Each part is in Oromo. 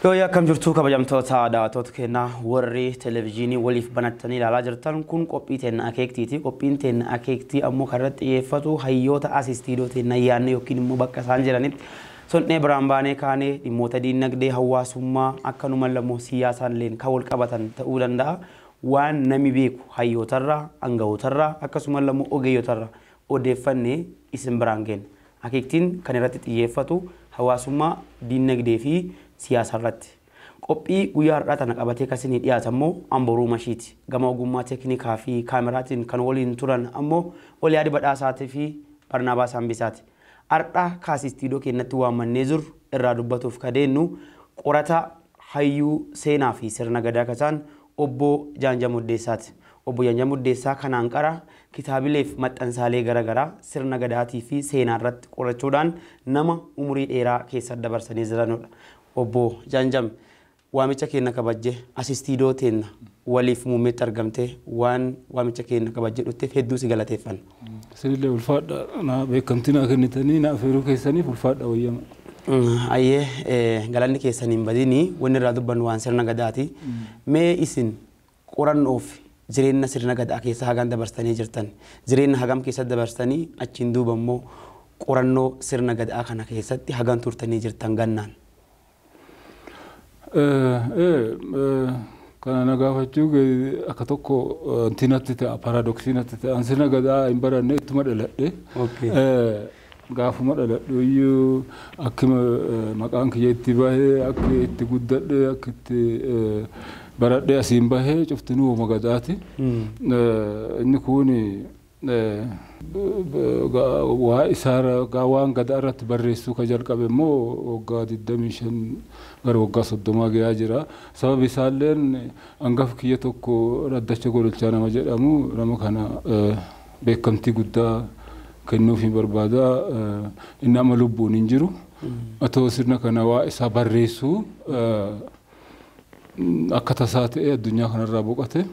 Looyaa kam jirtu kabajamtoota daawwattoota keenyaa warri televezyiinii waliif banattanii ilaalaa jirtan kun qophii teenya akeektiiti. Qophiin teenya akeektii ammoo karratti xiyyeeffatu hayyoota asistiidoo teenya yaadne yookiin immoo bakka isaan jiranitti son'ee biraan baanee kaanee dhimmoota diinagdee hawaasummaa akkanuma lammoo siyaasaan leen kan wal qabatan ta'uu danda'a. Waan nami beeku hayyootarraa anga'ootarraa akkasuma lammoo ogeeyyotarraa odeeffannee isin biraan geenya. Akeektiin kan irratti xiyyeeffatu hawaasummaa diinagdee fi siyaasa irratti. Qophii guyyaa har'aa tana qabatee kasinii dhiyaata ammoo Amboruu Mashiiti. Gama ogummaa teeknikaa fi kaameraatiin kan waliin turan ammoo Oliyaadi Badhaasaatii fi Barnaabaas Hambisaati. Har'aa kaasistiidoo keenyatti waamannee jiru irraa dubbatuuf kadeennu qorata hayyuu seenaa fi sirna gadaa kasaan obbo Jaanja Muddeessaati. Obbo Jaanja Muddeessaa kanaan qara kitaabileef maxxansaalee garaagaraa sirna gadaatii fi seenaa irratti qorachuudhaan nama umurii dheeraa keessa dabarsanii jiranudha. Obbo Jaanjam waamicha keenya kabajje asistiidoo teenya waliif muummeetti argamte waan waamicha keenya kabajje dhufteef hedduu si galateeffanna. Sinillee ulfaadha na beekamtii naa kennitanii na affeeruu keessaniif ulfaadha wayyama. Ayyee galanni keessaniin badini wanni irraa dubbannu waan sirna gadaati. Mee isin qorannoof jireenya sirna gadaa keessa hagam dabarsanii jirtan jireenya hagam keessa dabarsanii achiin duuba immoo qorannoo sirna gadaa kana keessatti hagam turtanii jirtan gannaan. Kana nagaafachuu akka tokko antinatti ta'a paradoksiinatti ta'a sirna gadaa hin baranne ittuma dhaladhe. Gaafuma dhaladhu iyyuu akkuma maqaan kiyya itti bahee akka itti guddadhe akka itti baradhe asiin bahee cuftinuu uuma gadaati. Inni kun waa isaa waan gadaa irratti barreessuu ka jalqabe immoo waggaa 25 gara waggaa 30 gahaa jira. Sababi isaalleen hangaf kiyya tokko Raddacha Gololchaa nama jedhamu nama kana beekamtii guddaa kennuufi barbaada. Inni amma lubbuun hin jiru. Atoo sirna kana waa isaa barreessuu akka tasaa ta'e addunyaa kanarraa boqote.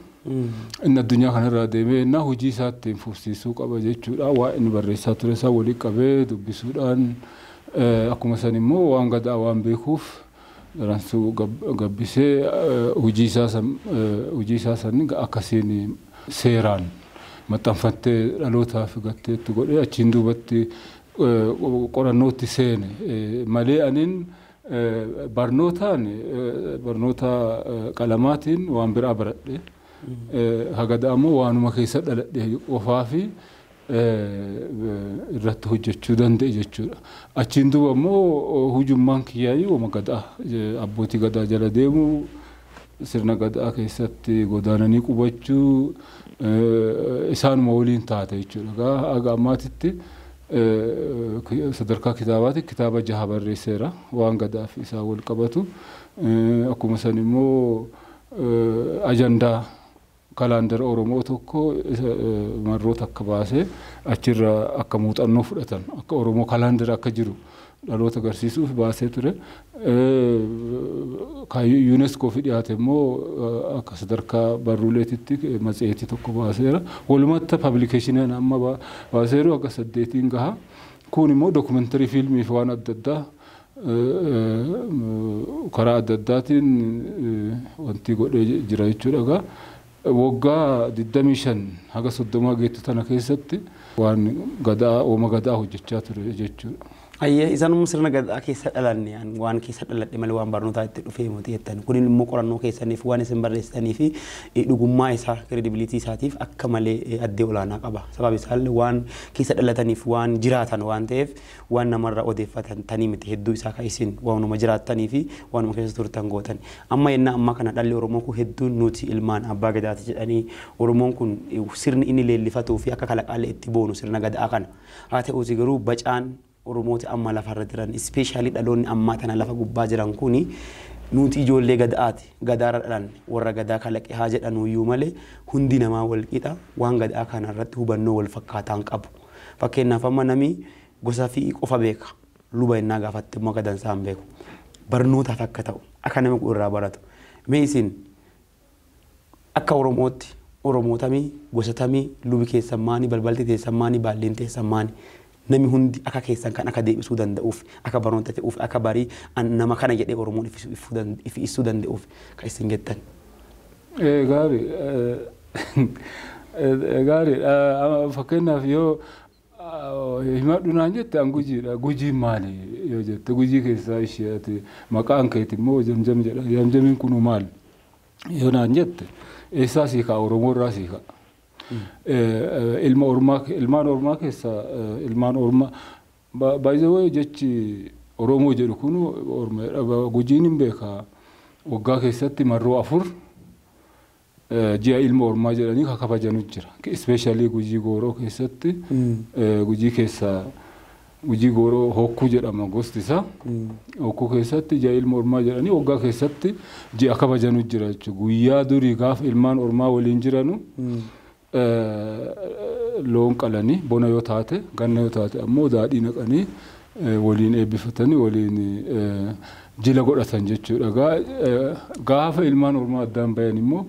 Inni addunyaa kanarraa deemee innaa hojii isaatti fufsiisuu qaba jechuudha. Waa inni barreessaa ture isaa walii qabee dubbisuudhaan akkuma san immoo waan gadaa waan beekuuf daransuu gabbisee hojii isaa san akkasiin seeraan maxxanfattee dhalootaaf gatteetti godhee achiin duubatti qorannootti seene malee aniin barnoota qalamaatiin waan biraa baradhe. Hagadaa ammoo waanuma keessa dhaladhe qofaa fi irratti hojjechuu danda'e jechuudha. Achiin duuba ammoo hujummaan kiyyaayii uuma gadaa abbootii gadaa jala deemu sirna gadaa keessatti godaananii qubachuu isaanuma waliin taate jechuudha. Haga ammaatitti sadarkaa kitaabaatti kitaaba 6 barreesseera waan gadaa fi isaa wal qabatu. Akkuma san immoo ajandaa kalaandara Oromoo tokko marroota akka baasee achirra akka muuxannoo fudhatan akka Oromoo kalaandara akka jiru dhaloota agarsiisuuf baasee ture. UNESCO fi dhiyaate immoo akka sadarkaa barruuleetitti matseetii tokko baaseera. Walumatti publication amma baaseeru akka 8 gaha. Kun immoo dokumentarii fiilmii fi waan adda addaa karaa adda addaatiin wanti godhee jira jechuudha. Waggaa 25 haga 30 geettu tana keessatti waan gadaa uuma gadaa hojjechaa ture jechuudha. Ayyee isaanuma sirna gadaa keessa dhalanne waan keessa dhaladhe malee waan barnootaa itti dhufee miti jettan kun immoo qorannoo keessaniif waan isin barreessitanii fi dhugummaa isaa credibility isaatiif akka malee addee olaanaa qaba. Sababi isaallee waan keessa dhalataniif waan jiraatan waan ta'eef waan namarraa odeeffatan tanii miti hedduu isaa kan isin waanuma jiraattanii fi waanuma keessa turtan gootan. Amma yennaa ammaa kana dhalli Oromoo kun hedduun nuti ilmaan abbaa gadaati jedhanii Oromoon kun sirni inni leellifatuu fi akka kalaqaalee itti boonu sirna gadaa kana. Haa ta'uuti garuu bacaan Oromooti amma lafarra jiran especially dhaloonni ammaa tana lafa gubbaa jiran kuni nuti ijoollee gadaati gadaara dhalan warra gadaa kalaqe haa jedhanuyyuu malee hundi namaa wal qixa waan gadaa kana irratti hubannoo wal fakkaataan qabu. Fakkeenyaaf amma nami gosa fi qofa beeka luba innaa gaafatte immoo gadansaa hin beeku barnootaaf akka ta'u akka nama irraa baratu. Mee isin akka Oromootti Oromootamii gosatamii lubi keessan maani balbalti teessan maani baalleen teessan maani Nami hundi akka keessan kan akka deebisuu danda'uuf akka barnoota ta'uuf akka barii nama kana jedhee Oromoon ifisuu danda'uuf kan isin jettan. Gaarii gaarii fakkeenyaaf yoo himadhu naan jette an gujiidha. Gujiin maali yoo jette gujii keessaa ishee ati maqaan keeti immoo jamjam jedha. Jamjamiin kun maali yoo naan jette eessaa sii ka'a Oromoo irraa sii ka'a. Ilmaan Oromaa keessaa ilmaan Oromaa baay'ee jechi Oromoo jedhu kun gujiin hin beekaa waggaa keessatti marroo 4 ji'a ilma Oromaa jedhanii kabajanu jira. Ispeeshaalii gujii gooroo keessatti gujii keessaa gujii gooroo hokkuu jedhama gosti isaa. Hokkuu keessatti ji'a ilma Oromaa jedhanii waggaa keessatti ji'a kabajanu jira jechuudha. Guyyaa durii gaafa ilmaan Oromaa waliin jiranu loon qalanii bona yoo taate ganna yoo taate ammoo daadhii naqanii waliin eebbifatanii waliin jila godhatan jechuudha. Gaafa ilmaan Oromaa addaan bayan immoo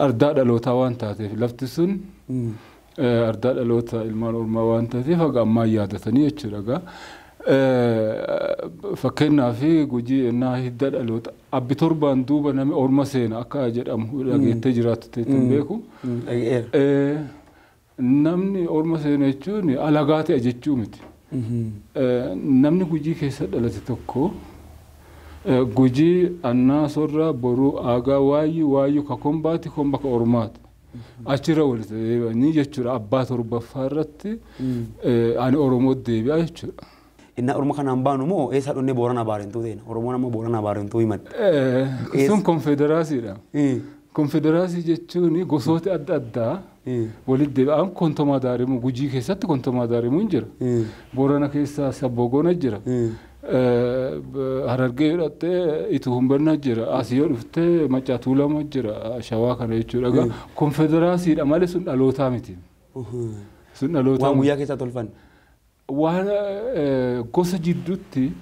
ardaa dhalootaa waan taateef lafti sun ardaa dhaloota ilmaan Oromaa waan taateef haga ammaa yaadatanii jechuudha. Fakkeenyaaf gujii ennaa hidda dhaloota abbi torbaan duuba namni Oromoo seena akka jedhamu dhageettee jiraattu ta'eetiin beeku. Namni Oromoo seena jechuun alagaa ta'e jechuu miti. Namni gujii keessa dhalate tokko gujii annaa sorra boruu aagaa waayyuu ka kombaati komba ka Oromaati. Achirra walitti deebi'anii jechuudha abbaa torbaffaa irratti ani Oromoo deebi'a jechuudha. Inna Oromoo kanaan baanu moo eessa dhonnee Booranaa Baarentuu ta'e? Oromoon ammoo Booranaa Baarentuu himadha. Sun konfederaasiidha. Konfederaasii jechuun gosoota adda addaa walitti deebi'an kontomaa daarimu gujii keessatti kontomaa daarimu hin jira. Boorana keessaa Sabbogoona jira. Harargee hidhattee itti humbanna jira. Asii yoo dhuftee Maccaa Tuulamaa jira. Shawaa kana jechuudha. Konfederaasiidha malee sun dhalootaa miti. Sun dhalootaa. Waan guyyaa keessaa tolfan. Waan gosa jidduutti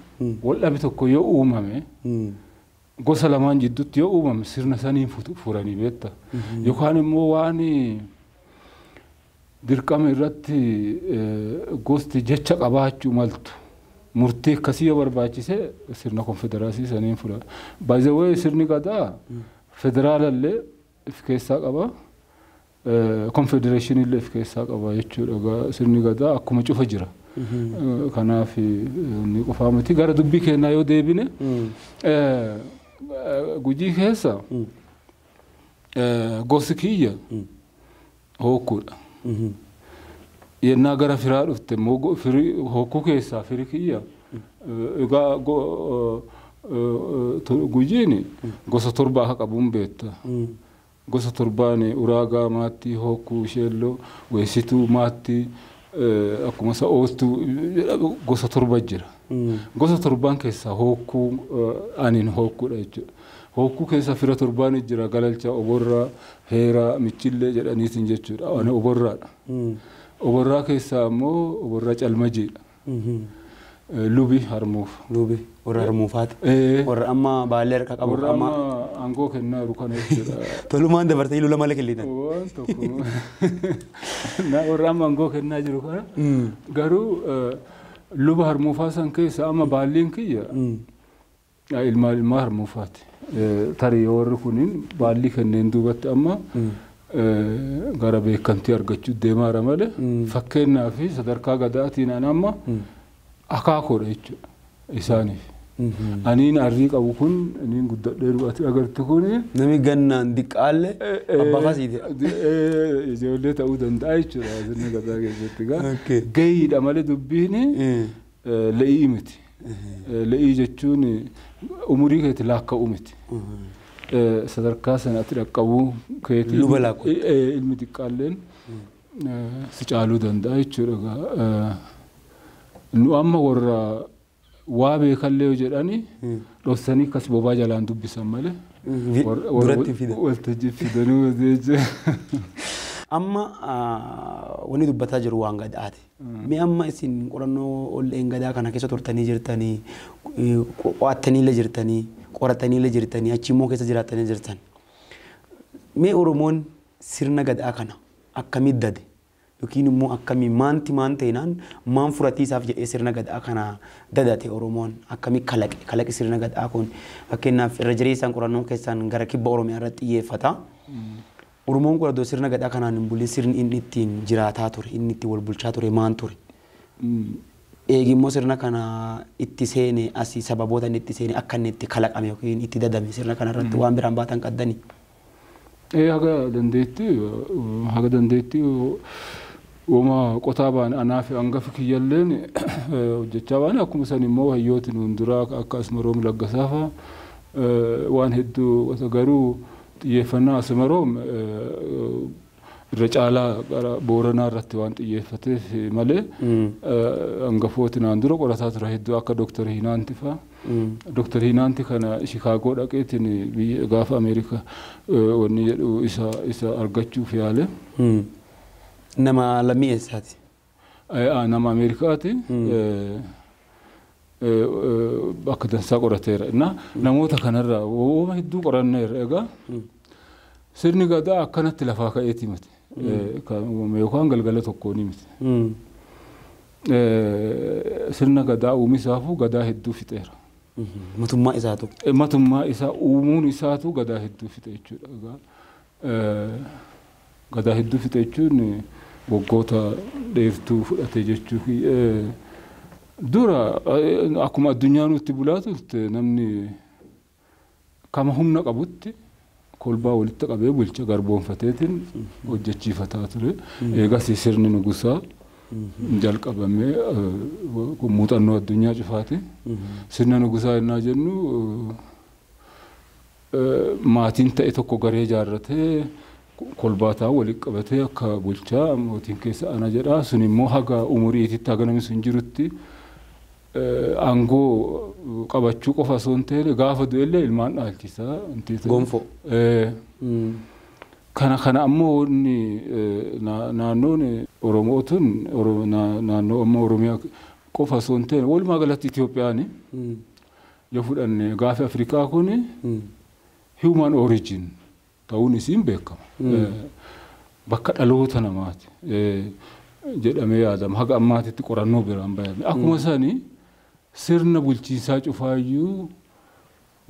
wal dhabe tokko yoo uumame gosa lamaan jidduutti yoo uumame sirna saniin furanii beekta. Yookaan immoo waan dirqama irratti gosti jecha qabaachuu maltu. Murtii akkasii yoo barbaachise sirna konfederaasii saniin fura. Baay'ee sirni gadaa federaalallee of keessaa qaba. Konfedereeshinii illee of keessaa qaba jechuudha. Sirni gadaa akkuma cufa jira. Kanaaf ni qofaa miti gara dubbii kennaa yoo deebine gujii keessa gosi kiyya hokkuudha. Yennaa gara firaa dhufte hokkuu keessaa firi kiyya egaa gujiin gosa 7 akka qabuun beekta. Gosa 7 uraagaa maattii hokkuu sheelloo weessituu maattii akkuma isa ooltuu gosa 7 jira. Gosa 7 keessaa hokkuu aniin hokkuudha jechuudha. Hokkuu keessa fira 7 jira galalcha oborraa heeraa michillee jedhaniitiin jechuudha. Ani oborraadha. Oborraa keessaa immoo oborraa calmajiidha. Lubi harmuuf. Lubi warra harmuufaati. Warra amma baalee harka qabu. Warra amma aangoo kennaa jiru kana jechuudha. Tolumaan dabartee lula malee kellitan. Waan tokko. Warra amma aangoo kennaa jiru kana. Garuu luba harmuufaa san keessa amma baalleen kiyya ilmaa harmuufaati. Tarii warri kuniin baallii kanneen duubatti amma gara beekamtii argachuu deemaara malee fakkeenyaa fi sadarkaa gadaatiin amma akaakoodha jechuudha isaaniif. Aniin arrii qabu kun aniin guddadhee du'aati agartu kun nami gannaan diqqaalle abbaa fasiite. Ijoollee ta'uu danda'a jechuudha sirna gadaa keessatti gahiidha malee dubbiin le'ii miti. Le'ii jechuun umurii keetti laakka'uu miti. Sadarkaa sanatti dhaqqabuu keetii ilmi xiqqaalleen si caaluu danda'a jechuudha. Nu amma warra waa beekallee yoo jedhani dhoksanii akkas bobaa jalaan dubbisan malee waltajjii fidanii jechuudha. Amma wanni dubbataa jiru waan gadaati. Mee amma isin qorannoo olleen gadaa kana keessa turtanii jirtanii qo'attaniillee jirtanii qorataniillee jirtanii achi immoo keessa jiraatanii jirtan. Mee Oromoon sirna gadaa kana akkamitti dade yookiin immoo akkamii maanti naan maan furatiisaaf jedhee sirna gadaa kana dadate Oromoon akkamii kalaqi sirna gadaa kun fakkeenyaaf irra jireessaan qorannoo keessaan gara kibba Oromiyaa irratti xiyyeeffata. Oromoon kun adoo sirna gadaa kanaan hin bulin sirni inni ittiin jiraataa ture inni itti wal bulchaa ture maan ture. Eegimmoo sirna kana itti seene asii sababoota inni itti seene akka inni itti kalaqame yookiin itti dadame sirna kana irratti waan biraan baatan qaddani. Haga dandeetti wama qotaa baan anaaf hangafi kiyyalleen hojjechaa baan akkuma san immoo hayyooti nuun duraa akka Asmaroom Laggasaafa waan hedduu garuu xiyyeeffannaa Asmaroom irra caalaa gara Booranaa irratti waan xiyyeeffateef malee hangafooti naan dura qorataa ture hedduu akka Dr. Hinaanti fa'a. Dr. Hinaanti kana Chicaagoo dhaqeetiin biyya gaafa Ameerikaa wanni jedhu isa argachuuf yaale. Nama lammii eessaati? Nama Ameerikaati. Bakka dansaa qorateera. Namoota kanarraa wooma hedduu qoranneera egaa. Sirni gadaa akkanatti lafaa ka'eeti miti. Yookaan galgala tokkoon miti. Sirna gadaa uumisaafuu gadaa hedduu fixeera. Matummaa isaatu. Matummaa isaa uumuun isaatu gadaa hedduu fixe jechuudha. Gadaa hedduu fixe jechuun waggoota dheertuu fudhate jechuudha. Dura akkuma addunyaan nutti bulaa turte namni kama humna qabutti kolbaa walitti qabee bulcha garboonfateetiin hojjechiifataa ture. Eegas sirni nugusaa jalqabamee muuxannoo addunyaa cufaati. Sirna nugusaa yennaa jennu maatiin ta'e tokko garee ijaarratee kolbaataa walitti qabatee akka bulchaa mootiin keessa ana jedhaa sun immoo haga umuriititti haga namni sun jirutti aangoo qabachuu qofa osoo hin taane gaafa du'ellee ilmaan dhaalchisaa. Gonfoo. Kana ammoo inni naannoon Oromootuun naannoo amma Oromiyaa qofa osoo hin taane walumaa galatti Itoophiyaan yoo fudhanne gaafa Afrikaa kun human origin ta'uun isiin beekama. Bakka dhaloota namaati jedhamee yaadama. Haga ammaatitti qorannoo biraan bayame. Akkuma sanii sirna bulchiinsaa cufaayyuu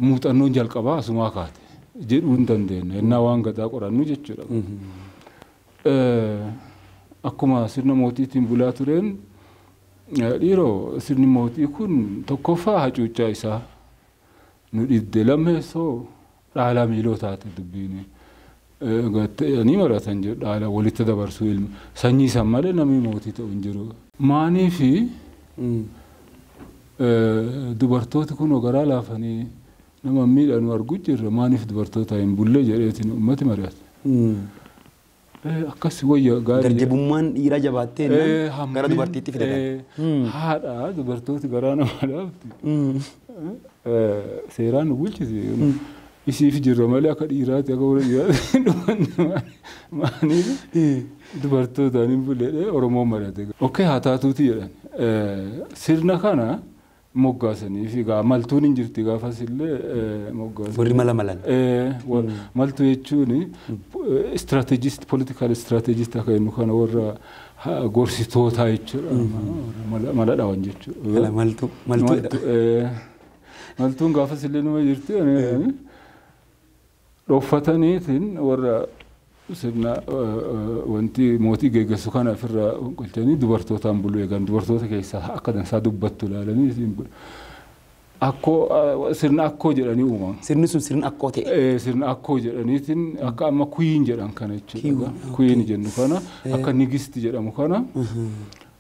muuxannoon jalqabaa asumaa kaate jedhuu hin dandeenya. Innaa waan gadaa qorannu jechuudha. Akkuma sirna mootiitiin bulaa tureen dhiiroo sirni mootii kun tokkoffaa hacuuccaa isaa nu dhidde lammeessoo dhaalaa miiloo taate dubbiin ni maratan jedhu dhaala walitti dabarsuu ilma sanyii san malee namni mootii ta'u hin jiru. Maaniifi dubartooti kun garaa laafanii nama miidhanu argu jirra maaniif dubartoota hin bulle jedheetiin uummati mari'ate. Akkas wayya gaarii. Dargabummaan dhiira jabaattee gara dubartiitti fidatan. Haadha dubartooti garaa namaa dhaabti. Seeraan nu bulchise. Isiif jirra malee akka dhiiraatti akka warra dhiiraatti maaniif dubartootaan hin bullee Oromoon mari'ate. Okkee haa taatuuti jedhan. Sirna kana moggaasanii fi maltuun hin jirti gaafas illee moggaasanii. Warri malan. Maltuu jechuun political strategist akka jennu kana warra gorsitootaa jechuudha. Mala dhawan jechuudha. Maltuun gaafas illee numa jirti. Dhoffataniitiin warra sirna wanti mootii geggeessu kana ofirraa qolchanii dubartootaan buluu eegan dubartoota keessaa akka dansaa dubbattu ilaalanii sirna akkoo jedhanii uumamu. Sirni sun sirna akkoo ta'e. Sirna akkoo jedhaniitiin akka amma kuyiin jedhan kana jechuudha. Kuyiin jennu kana akka nigisti jedhamu kana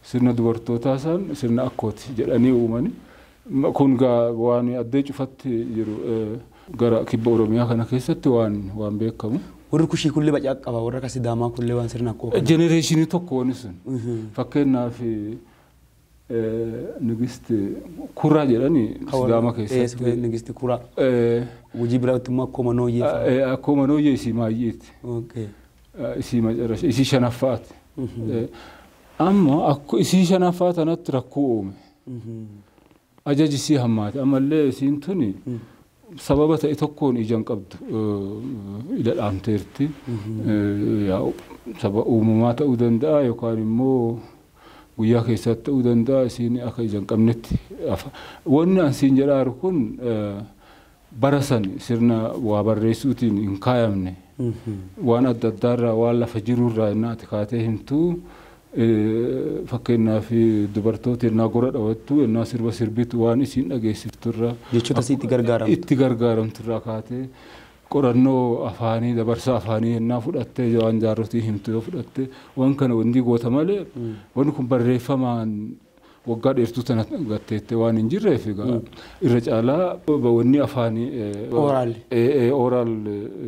sirna dubartootaa san sirna akkooti jedhanii uumani. Kun waan addee cufatti jiru gara kibba Oromiyaa kana keessatti waan beekamu. Warri kushii kullee bacaa qaba warra akka Sidaamaa kullee waan sirna akkoo kana. Jenereeshinii tokko waan sun. Fakkeenyaaf nigisti kuraa jedhanii Sidaama keessatti. Nigisti kuraa. Hojii biraatti immoo akkoo manooyyee. Akkoo manooyyee isii maayyeeti. Isii macarrasha isii shanaffaati. Amma isii shanaffaa tanatti rakkoo uume. Ajaji isii hammaate ammallee isiin tuni sababa ta'e tokkoon ijaan qabdu ila dhaamteerti. Saba uumamaa ta'uu danda'a yookaan immoo guyyaa keessatti ta'uu danda'a isiin akka ijaan qabnetti. Wanni ansiin jedhaaru kun bara san sirna waa barreessuutiin hin kaayamne. Waan adda addaarraa waan lafa jirurraa innaati kaatee himtuu fakkeenyaaf dubartoota innaa gora dhawattu innaa sirba sirbitu waan isiin dhageessifturraa jechoota itti gargaaramturraa kaatee qorannoo afaanii dabarsa afaanii innaa fudhattee waan jaarrotii himtu fudhattee waan kana wanti goota malee wanni kun barreeffamaan waggaa dheertuu tana gatteettee waan hin jirreef irra caalaa wanni afaanii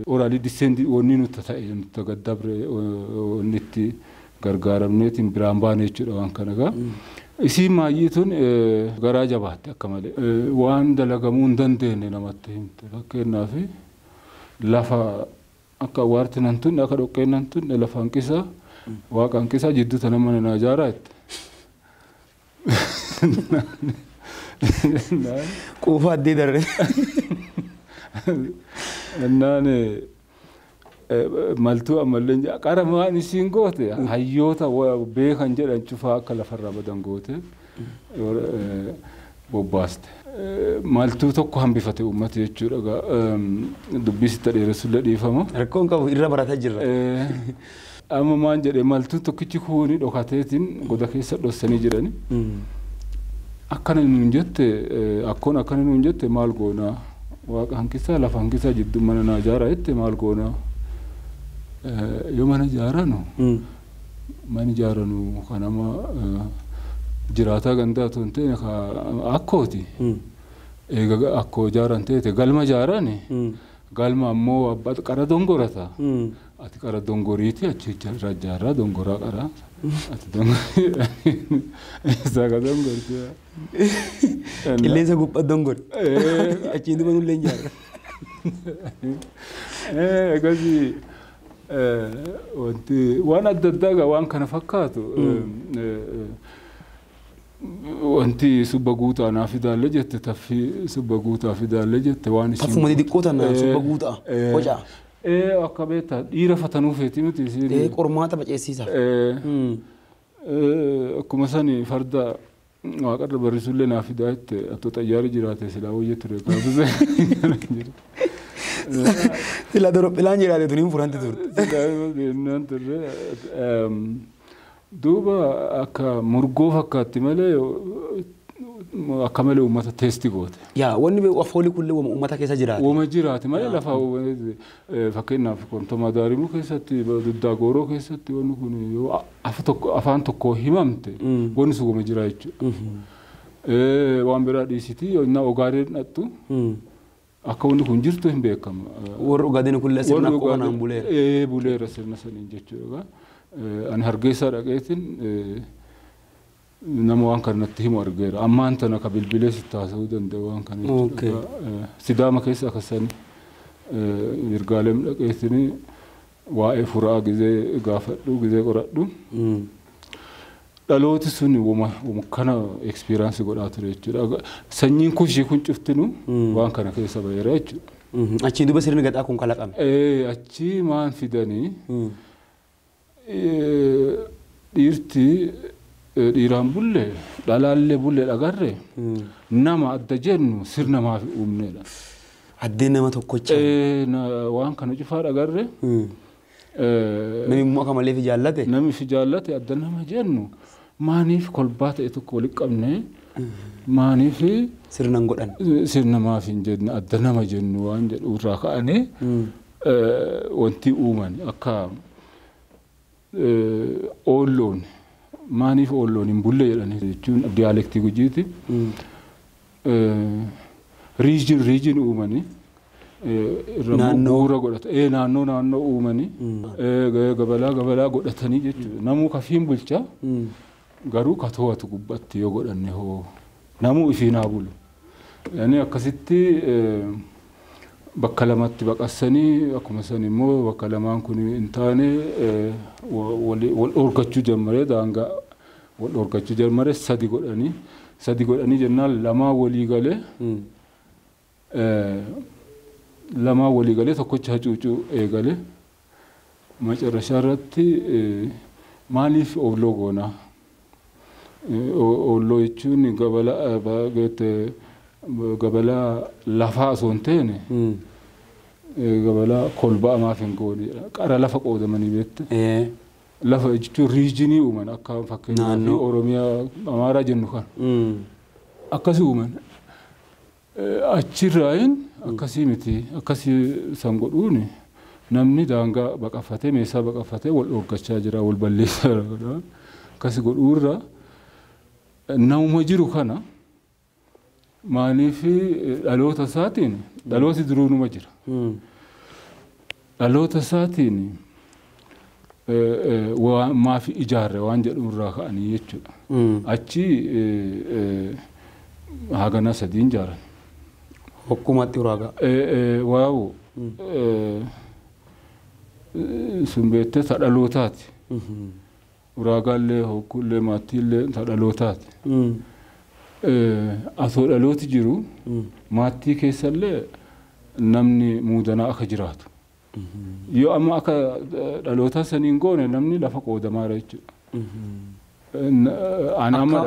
oraalii diseendi wanni nuti ta'e nuti gaddabre wanni itti gargaaramneetiin biraan baane jechuudha waan kana gaa. Isiin maayyiituun garaa jabaatte akka malee waan dalagamuu hin dandeenye namatti himte fakkeenyaaf lafa akka waarti nan tunne akka dhoqqeen nan tunne lafa hanqisaa waaqa hanqisaa jidduu tana mana naa ijaaraa jette. Quufaa addee darre. Naan maltuu ammallee qaramaan isiin goote hayyoota beekan jedhan cufaa akka lafarraa badan goote bobbaaste. Maltuu tokko hambifate uummata jechuudha dubbisitti dheeressuullee dhiifama. Rakkoon qabu irra barataa jirra. Amma maan jedhee maltuu tokkichi kuuni dhokateetiin goda keessa dhossanii jirani. Akkana nuun jette akkoon akkana nuun jette maal goonaa waaqa hanqisaa lafa hanqisaa jidduu mana naa ijaaraa jette maal goonaa yoo mana ijaaranu mana ijaaranu kanama jiraataa gandaa tuun ta'e akkooti eega akkoo ijaaran ta'e galma ijaarani galma ammoo abbaa qara dongorata ati qara dongoriiti achi irra ijaaraa dongoraa qara ati dongorii isaa ka dongorti qilleensa gubbaa dongori achiin duba nullee ijaarra. Egasii wanti waan adda addaa waan kana fakkaatu wanti subba guutaa naaf fidaalle jette taffi subba guutaa fidaalle jette waan isin taffuma xixiqqoo tana subba guutaa qoca akka beektaa dhiira fatanuu feeti miti isin qormaata baceessiisa akkuma sani farda waaqarra barrisuullee naaf fidaa jette attoo xayyaari jiraate silaa wayya ture gaafuse sila dorophilaan jiraate tuniin furanti turte. Duuba akka murgoo fakkaatti malee akka malee uummata teesti goote. Yaa wanni afoolii kullee uummata keessa jiraate. Uuma jiraate malee lafa fakkeenyaaf kontomaa daarimuu keessatti duddaa gooroo keessatti wanni kun yoo afaan tokko himamte wanni sun uuma jira jechuudha. Waan biraa dhiisitii yoo inni ogaadee dhadhu. Akka wanni kun jirtu hin beekamu. Warri ogaadeen kullee sirna qoonaan buleera. Buleera sirna saniin jechuudha. Ani hargeysaa dhaqeetiin nama waan kana natti himu argeera. Ammaan tana ka bilbilee sitti haasa'uu danda'u waan kana jechuudha. Sidaama keessa akkasanii mirgaalem dhaqeetiin waa'ee furaa gizee gaafadhu gizee qoradhu. Dhalooti sun kana eksperiyaansi godhaa ture jechuudha. Sanyiin kushii kun cuftinu waan kana keessa baheera jechuudha. Achiin duuba sirni gadhaa kun kalaqame. Achii maan fidanii dhiirti dhiiraan bulle dhalaallee bulle dhagarre nama adda jennu sirna maaf uumneedha. Addeen nama tokkocha. Waan kana cufaa dhagarre. Namni immoo akka malee fi jaallate. Namni fi jaallate adda nama jennu maaniif kolbaa ta'e tokko walitti qabne maaniif sirna hin godhan. Sirna maaf hin jenne adda nama jennu waan jedhu irraa ka'anii wanti uuman akka oolloon maaniif oolloon hin bulle jedhanii jechuun diyaaleektii gujiiti. Riijin uumanii bu'uura godhata. Naannoo uumanii gabalaa godhatanii jechuudha. Namuu kafiin bulchaa garuu ka to'atu gubbatti yoo godhanne hoo namuu ifiin haa bulu. Yani akkasitti bakka lamatti baqassanii akkuma san immoo bakka lamaan kun hin taane wal dhorkachuu jalqabee daangaa wal dhorkachuu jalqabee sadi godhanii jennaan lamaa walii galee lama walii galee tokkocha hacuucuu eegale macarrashaa irratti maaliif ooloo goonaa ooloo jechuun gabala lafaa osoo hin taane gabala kolbaa maaf hin goone qara lafa qoodamanii beekte lafa jechuun riijinii uuman akka fakkeenyaaf Oromiyaa Amaaraa jennu kan akkasii uuman achirraayin akkasii miti akkasii san godhuuni namni daangaa baqaffatee meeshaa baqaffatee wal dhoggachaa jira wal balleessaa jira akkasii godhuurra namuma jiru kana maaliif dhaloota isaatiin dhalooti duruunuma jira dhaloota isaatiin maaf ijaarre waan jedhurraa ka'anii jechuudha achi hagana sadiin jaaran hokkumatti uraagaa waaw sun beektee dhalootati uraagaallee hokkullee maattiillee dhalootati asoo dhalooti jiru maattii keessallee namni muudanaa akka jiraatu yoo amma akka dhaloota saniin goone namni lafa qoodamaa jechuudha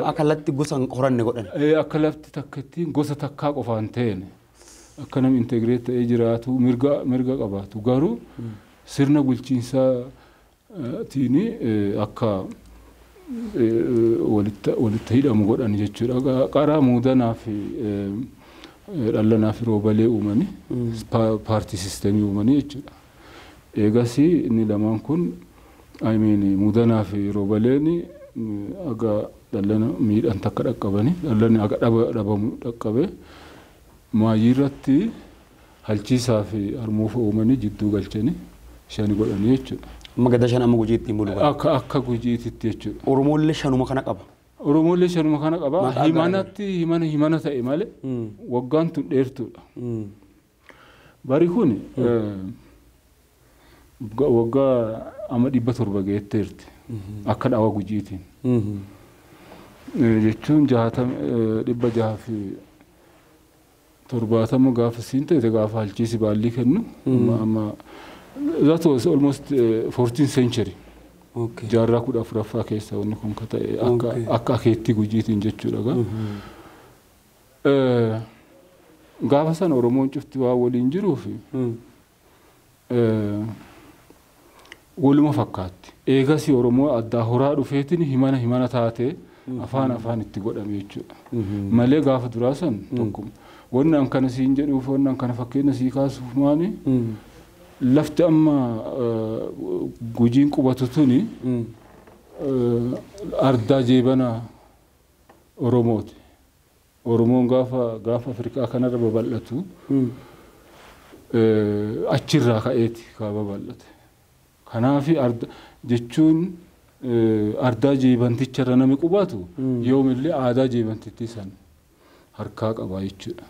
akka lafti gosa horanne godhan akka lafti takkatti gosa takkaa qofaan ta'een akka namni integreet ta'ee jiraatu mirga qabaatu garuu sirna bulchiinsaa tiini akka walitti hidhamu godhan jechuudha qaraa muudanaa fi dhallanaa fi roobalee uumanii paartii siisteemii uumanii jechuudha eegasii inni lamaan kun muudanaa fi roobaleen aga dhallana miidhan takka dhaqqabanii dhallanni aga dhabamu dhaqqabe maayii irratti halchiisaa fi harmuufa uumanii jidduu galchanii shani godhanii jechuudha. Amma gada shan amma gujiitti mulu. Akka gujiititti jechuudha. Oromollee shanuma kana qaba. Oromollee shanuma kana qaba. Himana ta'e malee waggaan tun dheertuudha. Bari kun waggaa amma 700 geetteerti. Akka dhawa gujiitiin. Jechuun 600 fi 70 gaafa siin ta'e gaafa halchiisi baallii kennu amma that was almost 14th century. Okay. Jaarraa 14ffaa keessa wanni kun ka ta'e akka akeetti gujiitiin jechuudha. Gaafa sana Oromoon cufti waa waliin jiruuf waluma fakkaatti. Eegasii Oromoo addaa horaa dhufeetiin himana taatee afaan itti godhame jechuudha. Malee gaafa duraa san tokkuma. Wanni an kana siin jedhuuf wanni an kana fakkeenya sii kaasuuf maani lafti amma gujiin qubatu tuni ardaa jeebana Oromooti. Oromoon gaafa Afrikaa kanarra babal'atu achirraa ka'eeti kaa babal'ate. Kanaafi jechuun ardaa jeebanticharra nami qubatu yoomillee aadaa jeebantittii san harkaa qabaa jechuudha.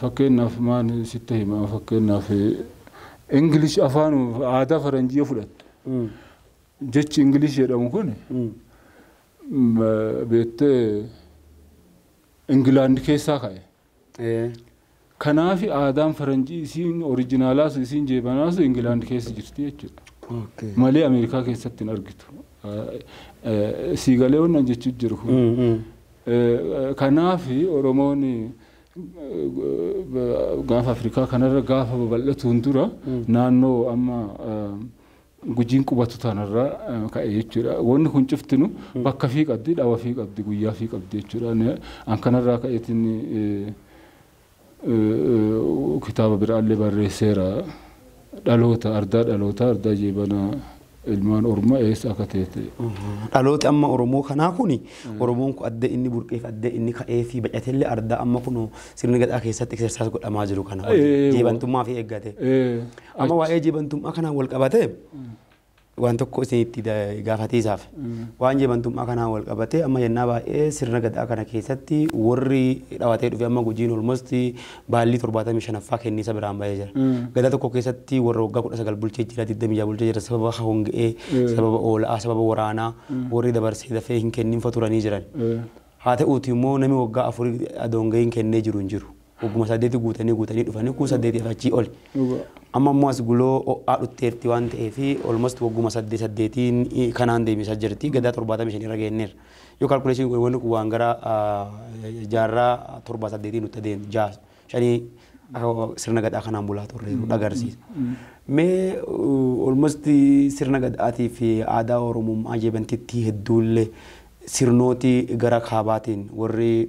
Fakkeenyaaf maan sitti hima fakkeenyaaf English afaan aadaa faranjii fudhattu. Jechi English jedhamu kun beektee Ingilaand keessaa ka'e. Kanaafi aadaan faranjii isiin oriijinaalaas isiin jeebanaas Ingilaand keessa jirti jechuudha. Malee Ameerikaa keessatti hin argitu. Siigalee wannan jechuun jiru. Kanaafi Oromoon gaafa Afrikaa kanarra gaafa babal'atuun dura naannoo amma gujiin qubatu tanarra ka'e jechuudha. Wanni kun cuftinu bakka fi qabdi, dhawa fi qabdi, guyyaa fi qabdi jechuudha. An kanarraa ka'eetiin kitaaba biraallee barreesseera. Ardaa jeebanaa ilmaan Oromoo eessa akka ta'e. Dhalooti amma Oromoo kanaa kuni Oromoon kun adda inni burqeef adda inni ka'ee fi bacatellee ardaa amma kun sirni gadaa keessatti exersaas godhamaa jiru kana jeebantummaa fi eeggate. Amma waa'ee jeebantummaa kanaan wal qabatee waan tokko isinitti gaafatiisaaf waan jeebantummaa kanaan wal qabatee amma yennaa baay'ee sirna gadaa kana keessatti warri dhawatee dhufe amma gujiin almost baallii 75ffaa kenniisa biraan ba'ee jira. Gadaa tokko keessatti warra waggaa 19 bulchee jira 26 bulchee jira sababa honga'ee sababa oola'aa sababa waraanaa warri dabarsee dafee hin kenninfa turanii jiran. haa ta'uuti immoo namni waggaa 4 adoongayin kennee jiru hin jiru. Wagguma 8 guutanii dhufanii kun 8 achii oli. Amma immoo as guloo ho'aa dhutteerti waan ta'eef almost wagguma 8 kanaan deebisaa jirti gadaa 75 irra geenneerra. Yoo kalkuleeshin kun wanni kun waan gara jaarraa 7-8 nutti adeemu shanii sirna gadaa kanaan bulaa turreeru agarsiisa. Mee almost sirna gadaatii fi aadaa Oromummaa jebantitti hedduullee sirnooti gara kaabaatiin warri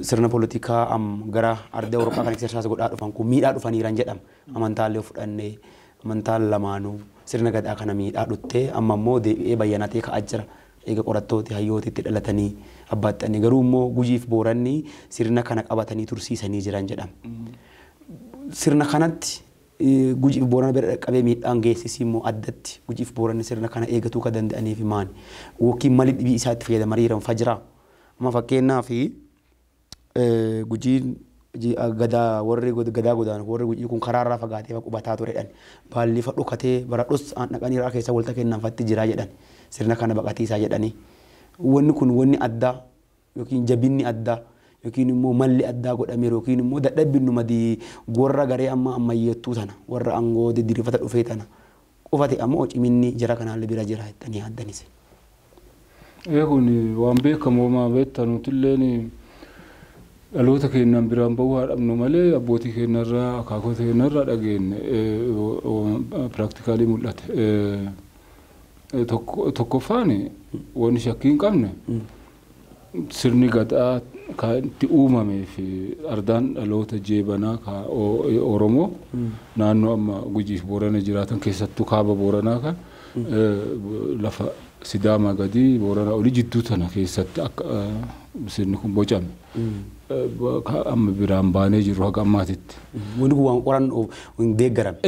sirna politikaa gara ardii Awurooppaa kan exersaas godhaa dhufan kun miidhaa dhufaniiran jedhama. Amantaalee fudhannee amantaan lamaanuu sirna gadaa kana miidhaa dhuttee amma immoo deebi'ee bayyanatee ka'aa jira. Eega qorattooti hayyootitti dhalatanii abbaaxxanii garuu immoo Gujiif Booranni sirna kana qabatanii tursiisanii jiran jedhama. Sirna kanatti Gujiif Boorana bira qabee miidhaan geessisii immoo addatti Gujiif Booranni sirna kana eegatuu kan danda'aniif maani yookiin mali dhibii isaatti fayyadamaniiran fajiraa. Amma fakkeenyaaf Gujiin gadaa warri gadaa godaan warri Gujii kun karaarraa fagaatee qubataa turedhan baalli fa dhukatee bara dhus aan dhaqaniiraa keessa walta kennanfatti jiraa jedhan sirna kana baqatiisaa jedhanii wanni kun wanni addaa yookiin jabinni addaa yookiin immoo malli addaa godhameeru yookiin immoo dadhabbiin madii warra garee amma ammayyeettuu tana warra aangoo diddirifata dhufee tana qofate ammoo ciminni jara kanaan bira jira jettanii addanis. Kun waan beekamoo maa beektanuutilleen dhaloota keenyaan biraan bahuu haadhamnu malee abbootii keenyarraa akaakota keenyarraa dhageenye piraaktikaalii mul'ate. Tokkoffaan wanni shakkii hin qabne sirni gadaa kan itti uumamee fi ardaan dhaloota jeebanaa Oromoo naannoo amma Gujiif Boorana jiraatan keessattuu kaaba Booranaa kan lafa Sidaamaa gadii Booranaa olii jidduu tana keessatti akka sirni kun bocame. Amma biraan baanee jiru haga ammaatitti. Wanni kun waan qorannoo hin deeggarame.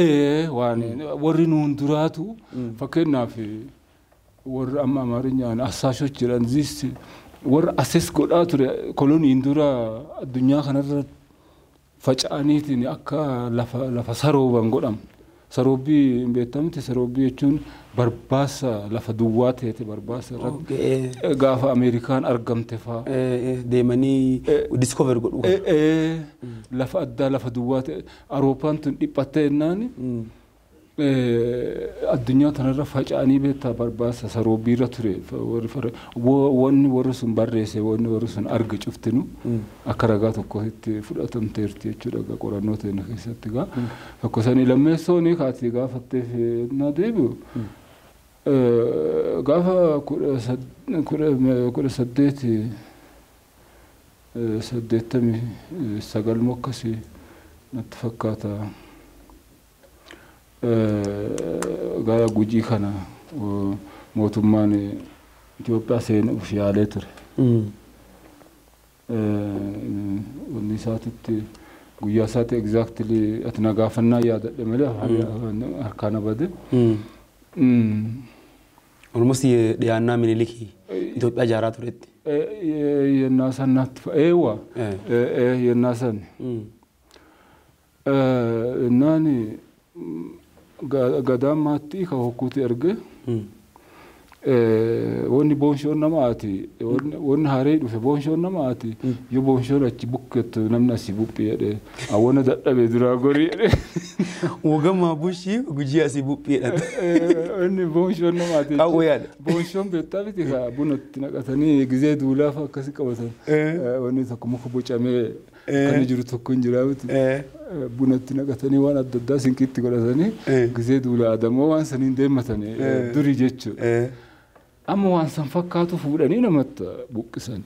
Waan warri nuun duraatu fakkeenyaaf warri amma Amaarinyaan assaashoch jedhan ziis warra ases godhaa ture koloniin dura addunyaa kanarra faca'aniitiin akka lafa sarooban godhamu. Saroobbii hin beektamte saroobbii jechuun barbaasa lafa duwwaa ta'e barbaasa irratti gaafa Ameerikaan argamte faa deemanii discover godhu lafa addaa lafa duwwaa ta'e Awurooppaan tun dhiphattee jennaan addunyaa tanarra faca'anii beektaa barbaasa saroobbii irra ture wanni warri sun barreesse wanni warri sun arge cuftinu akka ragaa tokkotti fudhatamteerti jechuudha qorannoo ta'e keessatti gaa tokko sanii lammeessoon kaatee gaafatteef na deebi'u gaafa 1889 mokkasi natti fakkaata gaya Gujii kana mootummaan Itoophiyaa seenuuf yaalee ture. Wanni isaatitti guyyaa isaatti exactly ati na gaafannaa yaadadhe malee harkaan abade. Almost dhiyaannaa Minilikii Itoophiyaa ijaaraa turetti. Yennaa san natti eewa yennaa san. Naani gadaan maatii ka hokkuuti erge wanni boonshoon nama ati wanni haaree dhufe boonshoon nama ati yoo boonshoon achi bukkettu namni asii buphii jedhe awwana dadhabee duraa gorii jedhe wogamaa bushii Gujii asii buphii jedhe wanni boonshoon nama ati qawwee yaada boonshoon beektaa biti ka bunatti naqatanii gizee duulaaf akkasi qabatan wanni tokko muka bocamee kan jiru tokko hin jiraatu bunatti naqatanii waan adda addaa sinqiitti godhatanii gizee duula adamoo waan saniin deemmatanii durii jechuudha. Amma waan san fakkaatu fuudhanii namatti buqqisan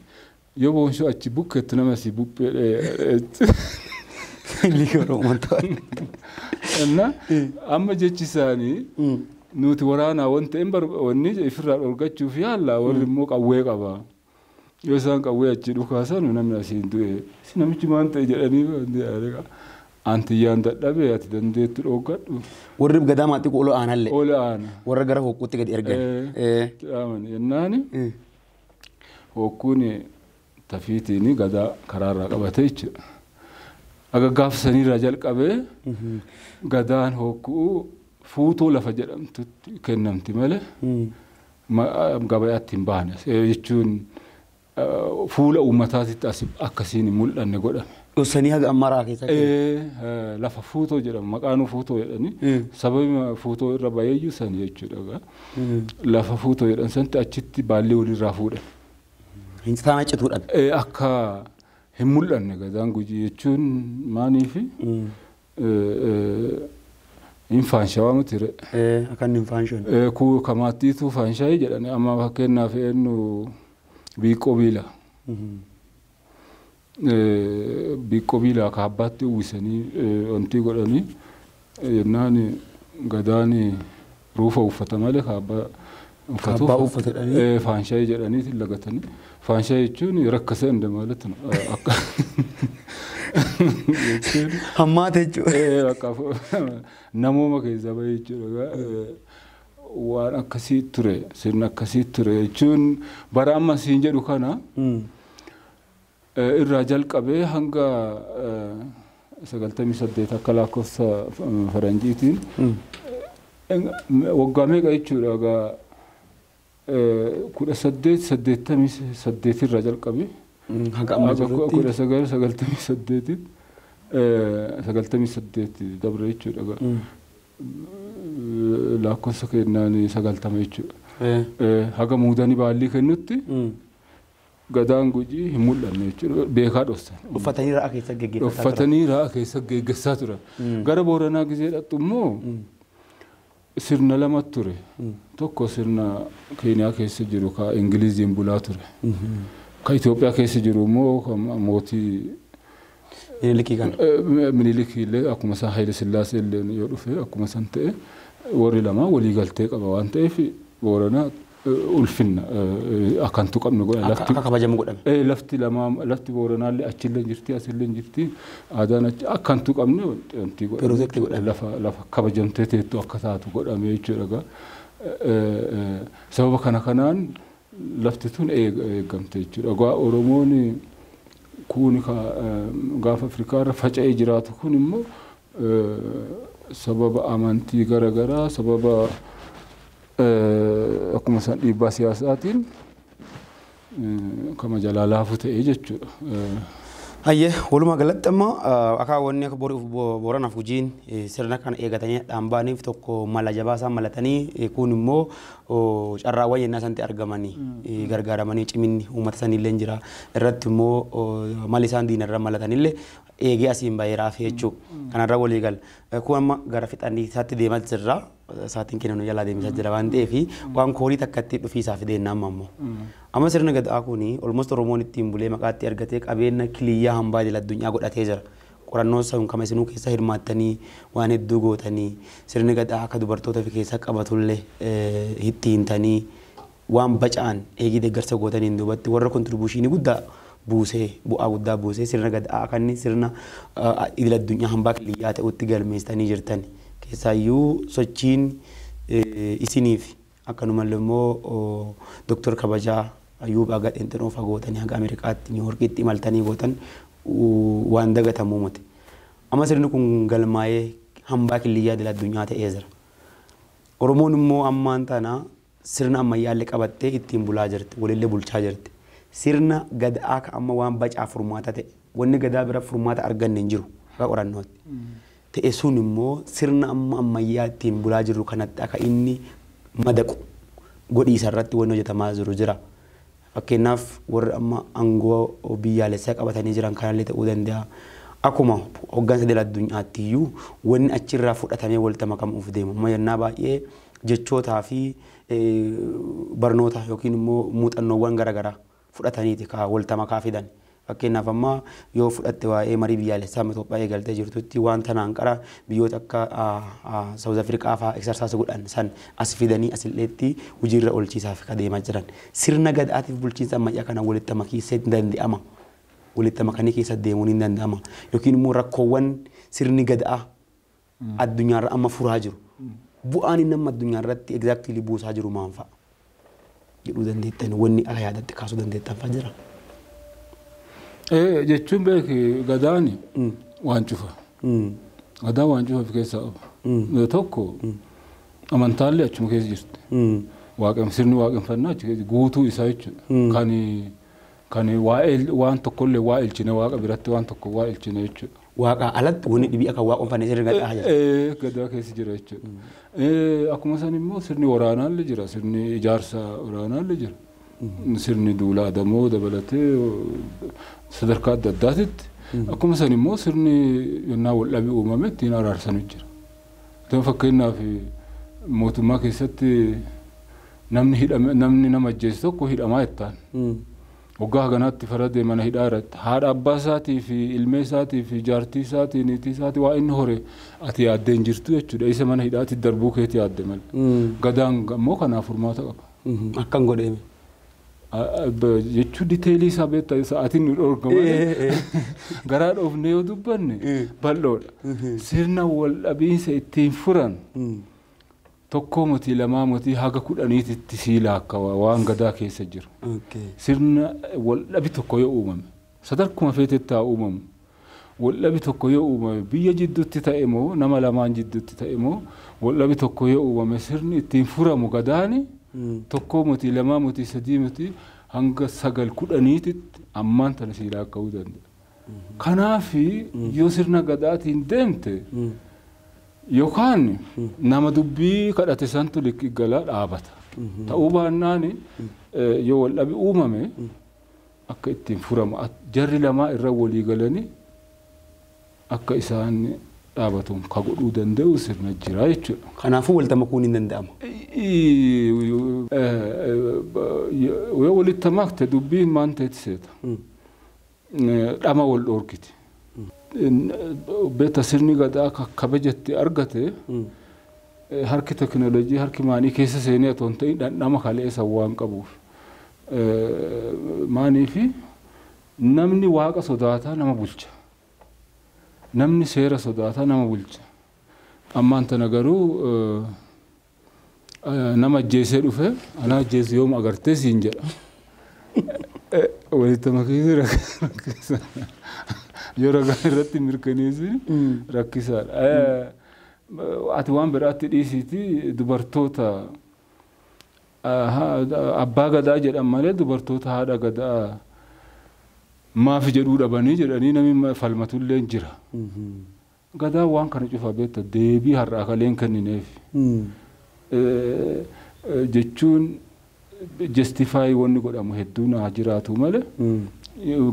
yoo boonshoo achi bukketti nama si buphee liiga Oromoon ta'an. Amma jechi isaanii nuti waraanaa wanta wanni ifirraa dhorgachuuf yaalla warri immoo qawwee qaba. Yoo isaan qawwee achi dhukaasan namni asiin du'e si namichi maan ta'e jedhanii antiyyaan dadhabee ati dandeettu dhoogadhu. Warri gadaa maatii ol aanallee. Ol aana. Warra gara hokkuutti gadi ergan. Yennaani hokkuun tafiitiin gadaa karaarraa qabate jechuudha. Aga gaafsaniirraa jalqabee gadaan hokkuu fuutoo lafa jedhamtutti kennamti malee gabayaatti hin baane jechuun fuula uummataatitti as akkasiin mul'anne godhame. Osanii haga ammaraa keessatti. Lafa fuutoo jedhama maqaan fuutoo jedhanii sababii fuutoo irra baay'eeyyuu san jechuudha. Lafa fuutoo jedhan sanatti achitti baallee walirraa fuudhan. Hin taana cituudhaan. Akka hin mul'anne Gadaan Gujii jechuun maaniifi hin faanshaa miti re. Akka hin faanshoon. Kuu kamaattiitu faanshaa jedhani amma fakkeenyaaf eenyu biiqoo biila. Biiqoo biila kaabbaatti uwwisanii wanti godhanii yennaan Gadaan ruufa uffata malee kaabbaa uffatu faanshaa jedhanii lagatanii faanshaa jechuun rakkasa inda maalatu akka hammaate jechuudha. Akka namooma keessa bahee jechuudha. Waan akkasii ture sirna akkasii ture jechuun bara amma siin jedhu kana irraa jalqabee hanga 98 akka lakkoofsa faranjiitiin waggaa meeqa jechuudha. 1888 irraa jalqabee hanga amma jirutti 1998 98 dabre jechuudha. Lakkoofsa kennaan 90 jechuudha. Haga muudanii baallii kennutti Gadaan Gujii hin mul'anne jechuudha. Beekaa dhoosan. Uffatanii ra'a keessa geggeessaa turan. Uffatanii ra'a keessa geggeessaa turan. Gara Booranaa gisee dhattu immoo sirna lama ture. Tokko sirna Keeniyaa keessa jiru ka Ingiliziin bulaa ture. Ka Itoophiyaa keessa jiru immoo mootii Minilikii illee akkuma san Haile Sillaasee illee yoo dhufe akkuma san ta'e warri lama walii galtee qaba waan ta'eef Booranaa ulfinna akkantu qabnu godha lafti akka kabajamu godhame. Lafti lama lafti Booranaa illee achillee jirti asillee jirti aadaan akkantu qabne wanti godha lafa kabajamtee teettu akka taatu godhame jechuudha. Sababa kanaan lafti tun eegamte jechuudha. Oromoon kun gaafa Afrikaa irra faca'ee jiraatu kun immoo sababa amantii garaagaraa sababa akkuma san dhiibbaa siyaasaatiin kama jalaa laafu ta'ee jechuudha. Hayyee walumaa galatti amma akaawwanni akka Booranaaf Gujiin sirna kana eegatanii dhaambaaniif tokko mala jabaa isaan malatanii kun immoo carraawwan yennaa sanatti argamanii gargaaramanii ciminni uummata sanillee jira irratti immoo mali isaan diinarra malatanillee eegee asiin baay'eeraaf jechuudha. Kanarra walii gal kun amma gara fixanii isaatti deemaa jirra. Saatiin kennu jalaa deemsaa jira waan ta'eef waan koorii takkatti dhufiisaaf deennaan ammoo. Amma sirna Gadaa kuni almost Oromoon ittiin bulee maqaatti argatee qabeenya kiliyyaa hambaa jala addunyaa godhatee jira. Qorannoo sun kama isinuu keessa hirmaattanii waan hedduu gootanii sirni Gadaa akka dubartoota fi keessa qabatullee hittiintanii waan baca'an eegii deeggarsa gootaniin duubatti warra kontribuushinii guddaa buusee bu'aa guddaa buusee sirna Gadaa kanni sirna idil addunyaa hambaa kiliyyaa ta'utti galmeessanii jirtani. Keessaayyuu sochiin isiniif akkanumallee immoo Dr. Kabajaa Ayuub Aga Xinxinoo fagootanii haga Ameerikaatti Niiwoorkiitti imaltanii gootan waan dagatamuu miti. Amma sirni kun galmaa'ee hambaa kiliyyaa idil addunyaa ta'ee jira. Oromoon immoo ammaan tana sirna ammayyaallee qabattee ittiin bulaa jirti walillee bulchaa jirti. Sirna Gadaa ka amma waan bacaa furmaata ta'e wanni Gadaa bira furmaata arganne hin jiru akka qorannootti. Ta'e sun immoo sirna amma ammayyaa ittiin bulaa jirru kanatti akka inni madaqu godhiisa irratti wanni hojjetamaa jiru jira. Fakkeenyaaf warri amma aangoo biyyaalessaa qabatanii jiran kanallee ta'uu danda'a. Akkuma hoggansa idil addunyaatti iyyuu wanni achirraa fudhatamee walitti makamuuf deemu. Amma yennaa baay'ee jechootaa fi barnoota yookiin immoo muuxannoowwan garaagaraa fudhataniiti ka walitti makaa fidan. Fakkeenyaaf amma yoo fudhatte waa'ee marii biyyaalessaa Itoophiyaa eegaltee jirtutti waan tanaan qara biyyoota akka South Afrikaa fa'aa exersaasa godhan san as fidanii asilleetti hojiirra oolchiisaaf ka deemaa jiran. Sirna Gadaatiif bulchiinsa ammayyaa kana walitti makiisee hin danda'ama. Walitti makanii keessa deemuun hin danda'ama. Yookiin immoo rakkoowwan sirni Gadaa addunyaarra amma furaa jiru. Bu'aan inni amma addunyaarratti exactly buusaa jiru maal fa'a? Jedhuu dandeettan wanni akka yaadatti kaasuu dandeettan fa'a jira. Jechuun beeki Gadaan waan cufa. Gadaan waan cufa keessa qaba. Tokko amantaallee achuma keessa jirti. Sirni waaqeffannaa achi keessa guutuu isaa jechuudha. Kan Kan waan tokko illee waa ilchine waaqa biratti waan tokko waa ilchine jechuudha. Waaqa alatti wanni dhibii akka waaqoon fannise irra gadhaa jira. Gadaa keessa jira jechuudha. Akkuma san immoo sirni waraanaallee jira, sirni ijaarsa waraanaallee jira. Sirni duulaa adamoo dabalatee sadarkaa adda addaatitti. Akkuma san immoo sirni yennaa waldhabii uumame ittiin araarsanu jira. Ta'u fakkeenyaaf mootummaa keessatti namni nama ajjeese tokko hidhamaa jettaan. Waggaa haganaatti faradee mana hidhaa irratti haadha abbaa isaatii fi ilmee isaatii fi jaartii isaatii niitii isaatii waa inni hore ati yaaddee hin jirtu jechuudha. Isa mana hidhaatti darbuu keetii yaadde malee. Gadaan immoo kanaaf furmaata qaba. Akkan godheeme. Jechuun diteelii isaa beektaa sa'aatiin nu dhorka malee garaa dhoofnee yoo dubbanne bal'oodha. Sirna wal dhabiinsa ittiin furan tokko motii lamaa motii haga kudhaniititti siila akka waan gadaa keessa jiru. Sirna wal dhabi tokko yoo uumame sadarkuma feetetti haa uumamu. Wal dhabi tokko yoo uumame biyya jidduutti ta'e moo nama lamaan jidduutti ta'e moo wal dhabi tokko yoo uumame sirni ittiin furamu gadaani tokko motii lamaa motii sadii motii hanga sagal kudhaniititti ammaan tana siila akka ta'uu danda'a. Kanaaf yoo sirna gadaatiin deemte yookaan nama dubbii kadhate santu liqii galaa dhaabata. Ta'uu baannaan yoo wal dhabi uumame akka ittiin furamu jarri lamaa irra walii galanii akka isaan dhaabatuun ka godhuu danda'u sirna jira jechuudha. Kanaafuu walta makuun hin danda'amu. Yoo walitti makte dubbiin maan ta'etti seeta. Dhama wal dhoorkiti. Beeta sirni gadaa kabajatti argate harki teknoolojii harki maanii keessa seenee otoo hin ta'in dhandhama kaleessa waan qabuuf. Maaniifi namni waaqa sodaataa nama bulcha. Namni seera sodaataa nama bulcha. Ammaan tana garuu nama ajjeesee dhufe ana ajjeese yoom agartee siin jedha. Walitti makiisii rakkisa. Yoo ragaa irratti mirkaneessi rakkisaadha. Ati waan biraatti dhiisiiti dubartoota abbaa gadaa jedhan malee dubartoota haadha gadaa maaf jedhuu dhabanii jedhanii namni falmatullee jira. Gadaa waan kana cufa beekta deebii har'aa kaleen kennineef. Jechuun justify wanni godhamu hedduun haa jiraatu malee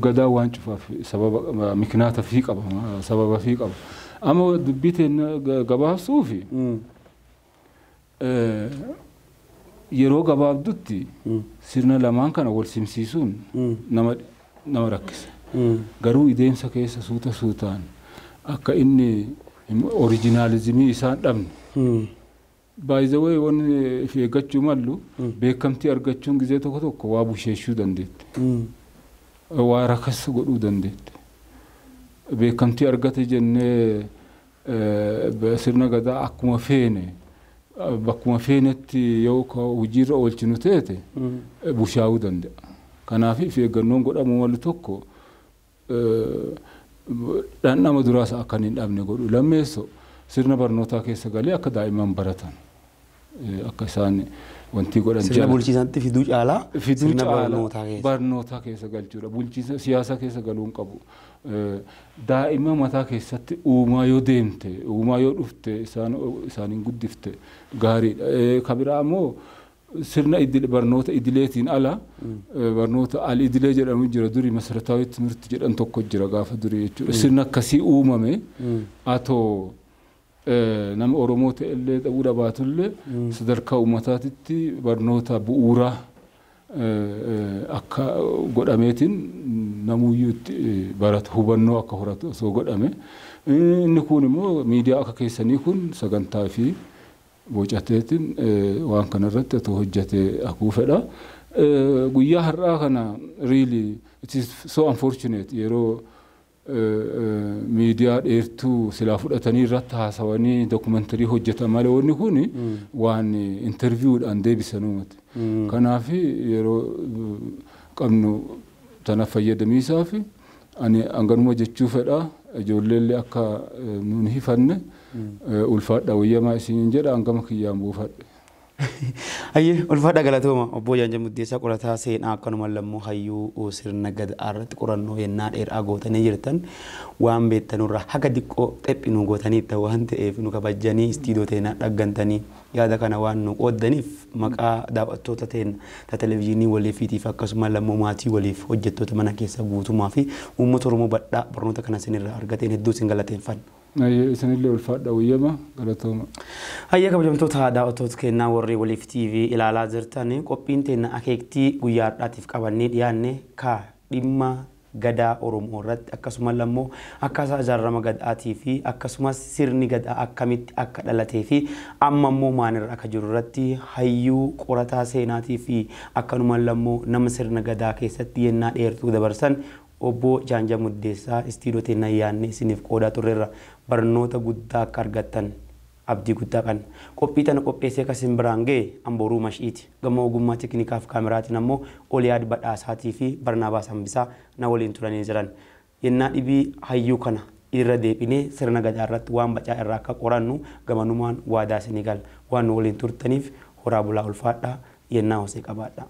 gadaa waan cufaaf sababa miknaata fi qaba sababa fi qaba. Amma dubbii teenya gabaabsuufi yeroo gabaabdutti sirna lamaan kana wal simsiisuun nama rakkisa. Garuu ideemsa keessa suuta suutaan akka inni oriijinaalizimii isaan dhabne. By the way wanni fi eeggachuu mallu beekamtii argachuun gizee tokko tokko waa busheeshuu dandeetti. Waa rakkasa godhuu dandeetti. Beekamtii argate jennee sirna gadaa akkuma feene bakkuma feenetti yoo hojiirra oolchinu teete bushaa'uu danda'a. Kanaaf fi eeggannoon godhamu mallu tokko dhandhama duraas akka hin dhabne godhu. Lammeessoo sirna barnootaa keessa galee akka daa'imman baratan akka isaan wanti godhan sirna bulchiinsatti fiduu caalaa sirna barnootaa keessa galchuudha. Bulchiinsa siyaasa keessa galuun qabu. Daa'imman mataa keessatti uumaa yoo deemte uumaa yoo dhufte isaaniin guddifte gaariidha. Kabiraa ammoo sirna barnoota idileetiin ala barnoota al-idilee jedhamu jira durii masarataawwi timirti jedhan tokko jira gaafa durii jechuudha. Sirna akkasii uumame atoo nama Oromoo ta'ellee dhabuu dhabaatullee sadarkaa uummataatitti barnoota bu'uuraa akka godhameetiin namuyyuu barata hubannoo akka horatu osoo godhame. Inni kun immoo miidiyaa akka keessanii kun sagantaa fi bocateetiin waan kanarratti otoo hojjetee akuu fedha. Guyyaa har'aa kana really it is so unfortunate yeroo miidiyaa dheertuu silaa fudhatanii irratti haasawanii dookumentarii hojjetan malee wanni kun waan interviewudhaan deebisanuu miti. Kanaaf yeroo qabnu tana fayyadamiisaaf ani hanganuma jechuu fedha ijoolleellee akka nuun hifanne ulfaadha wayyamaa isin jedha hangama kiyyaan buufadhe. Ayyee ulfaadha galatooma obbo Jaanjaa Muddeessaa qorataa seenaa akkanuma lammoo hayyuu sirna gadaa irratti qorannoo yennaa dheeraa gootanii jirtan waan beektanurraa haga diqqoo xephinuu gootanii ta'u waan ta'eef nu kabajanii istiidiyoo teenaa dhaggantanii yaada kana waan nu qooddaniif maqaa daawwattoota teenya televezyiinii waliifiitiif akkasuma lammoo maatii waliif hojjettoota mana keessa guutumaa fi uummata Oromoo badhaa barnoota kana sinirraa argateen hedduu sin galateeffanna. Isinillee ulfaadha uyyama galatooma. Hayya kabajamtoota daawwattoota keenyaa warri waliif TV ilaalaa jirtan qophiin teenya akeektii guyyaa har'aatiif qabannee dhiyaanne ka dhimma gadaa Oromoo irratti akkasuma lammoo akkaataa ijaarama gadaatii fi akkasumas sirni gadaa akkamitti akka dhalatee fi amma immoo maalirra akka jiru irratti hayyuu qorataa seenaatii fi akkanuma lammoo nama sirna gadaa keessatti yennaa dheertuu dabarsan obbo Jaanjaa Muddeessaa istiidiyoo teenyaa yaannee isiniif qoodaa turreerra barnoota guddaa akka argattan abdii guddaa kan qophii tana qopheessee kasin biraan ga'e Ambooruu Mashiiti gama ogummaa teeknikaaf kaameraatiin ammoo Oliyaad Badhaasaatii fi Barnaabaas Hambisaa na waliin turanii jiran yennaa dhibii hayyuu kana irra deebinee sirna gadaa irratti waan bacaa irraa akka qorannu gamanumaan waadaa isinii gala waan nu waliin turtaniif horaa bulaa ulfaadhaa yennaa hosee qabaadha.